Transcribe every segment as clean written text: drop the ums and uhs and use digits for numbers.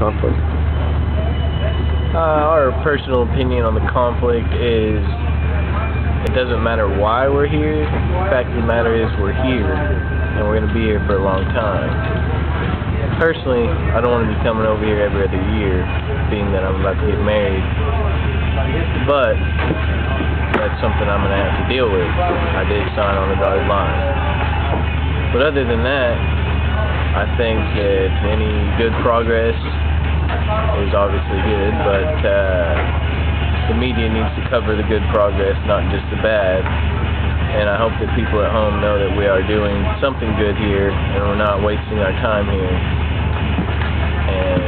conflict? Our personal opinion on the conflict is it doesn't matter why we're here. The fact of the matter is we're here, and we're going to be here for a long time. Personally, I don't want to be coming over here every other year, being that I'm about to get married. But that's something I'm going to have to deal with. I did sign on the dotted line. But other than that, I think that any good progress is obviously good, but the media needs to cover the good progress, not just the bad. And I hope that people at home know that we are doing something good here, and we're not wasting our time here. And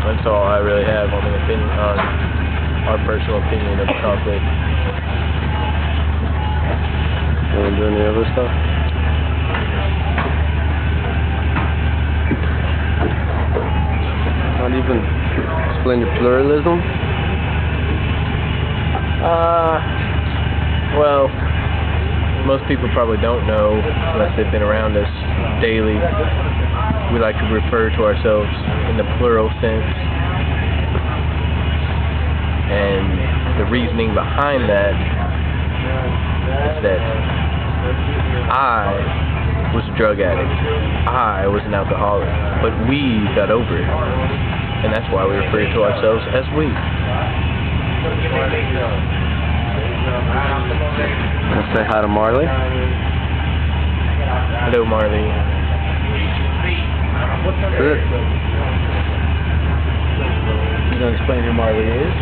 that's all I really have on the opinion, on our personal opinion of the conflict. You want to do any other stuff? Not even explain your pluralism? Well, most people probably don't know unless they've been around us daily. We like to refer to ourselves in the plural sense. And the reasoning behind that is that I was a drug addict. I was an alcoholic. But we got over it. And that's why we refer to ourselves as we. Let's say hi to Marley. Hello, Marley. Good. You gonna explain who Marley is?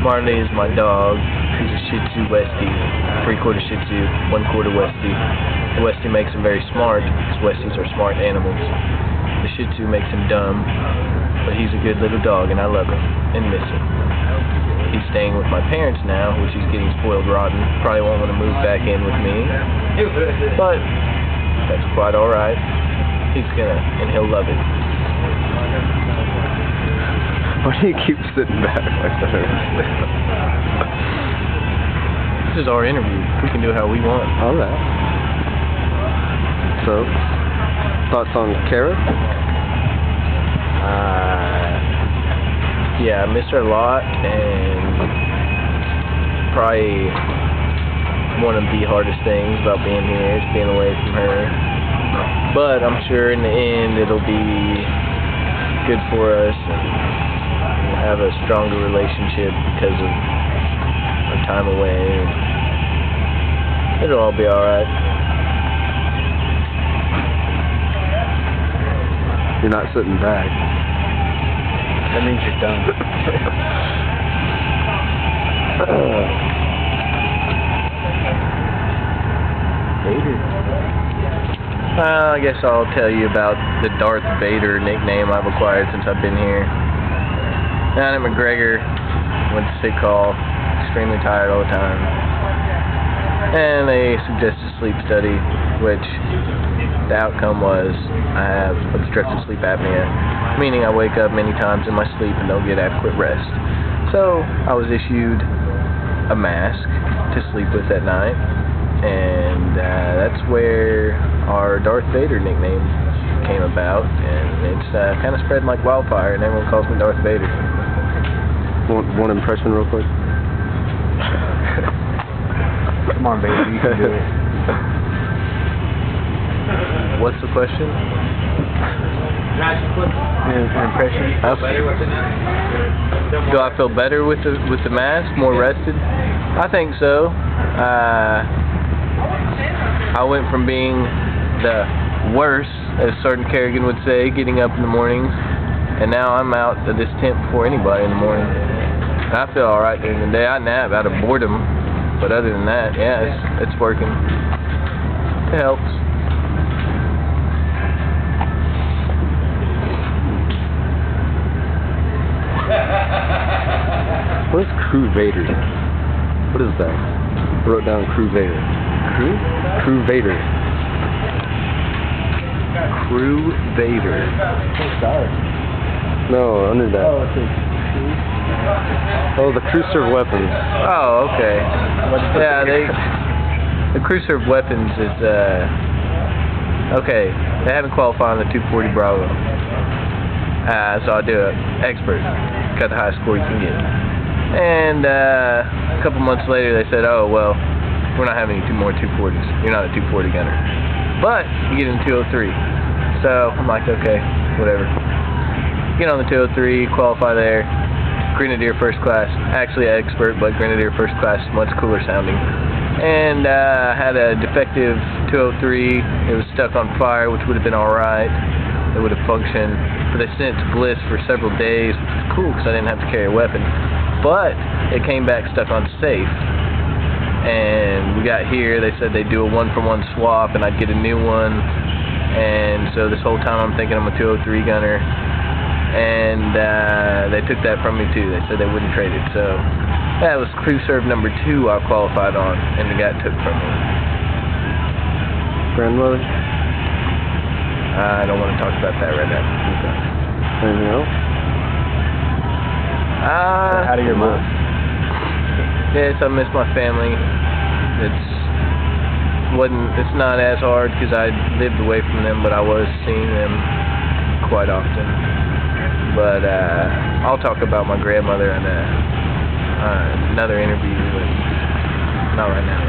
Marley is my dog. He's a Shih Tzu Westie, 3/4 Shih Tzu, 1/4 Westie. The Westie makes him very smart, because Westies are smart animals. The Shih Tzu makes him dumb, but he's a good little dog, and I love him and miss him. He's staying with my parents now, which he's getting spoiled rotten. Probably won't want to move back in with me, but that's quite alright. He's gonna, and he'll love it. Why do you keep sitting back? I don't understand. This is our interview. We can do it how we want. Alright. So, thoughts on Kara? Yeah, I miss her a lot, and probably one of the hardest things about being here is being away from her. But I'm sure in the end it'll be good for us, and we'll have a stronger relationship because of our time away. It'll all be alright. You're not sitting back. That means you're done. I guess I'll tell you about the Darth Vader nickname I've acquired since I've been here. Down at McGregor, went to sick call, extremely tired all the time. And they suggested sleep study, which the outcome was I have obstructive sleep apnea, meaning I wake up many times in my sleep and don't get adequate rest. So I was issued a mask to sleep with at night, and that's where our Darth Vader nickname came about, and it's kind of spread like wildfire, and everyone calls me Darth Vader. One impression real quick? Come on, baby, you can do it. What's the question? An impression? Do I feel better with the mask? More rested? I think so. I went from being the worst, as Sergeant Kerrigan would say, getting up in the mornings, and now I'm out of this tent before anybody in the morning. And I feel alright during the day. I nap out of boredom, but other than that, yeah, it's working. It helps. What is Crew Vader? What is that? I wrote down Crew Vader. Crew? Crew Vader. Crew Vader. No, under that. Oh, it's Oh, the crew serve weapons. Oh, okay. Yeah, the crew serve weapons is okay. They haven't qualified on the 240 Bravo. So I'll do an expert, got the highest score you can get. And a couple months later they said, oh, well, we're not having any more 240s. You're not a 240 gunner. But you get in 203. So I'm like, okay, whatever. Get on the 203, qualify there. Grenadier first class. Actually expert, but Grenadier first class is much cooler sounding. And had a defective 203. It was stuck on fire, which would have been alright. It would have functioned. But they sent it to Bliss for several days, which was cool because I didn't have to carry a weapon. But it came back stuck on safe. And we got here, they said they'd do a 1-for-1 swap and I'd get a new one. And so this whole time I'm thinking I'm a 203 gunner. And they took that from me too. They said they wouldn't trade it. So that was crew serve number 2 I qualified on, and it got took from me. Grandmother? I don't want to talk about that right now. Okay. Anything else? How do your mom? Yes, I miss my family. It's not as hard because I lived away from them, but I was seeing them quite often. But I'll talk about my grandmother in another interview, but not right now.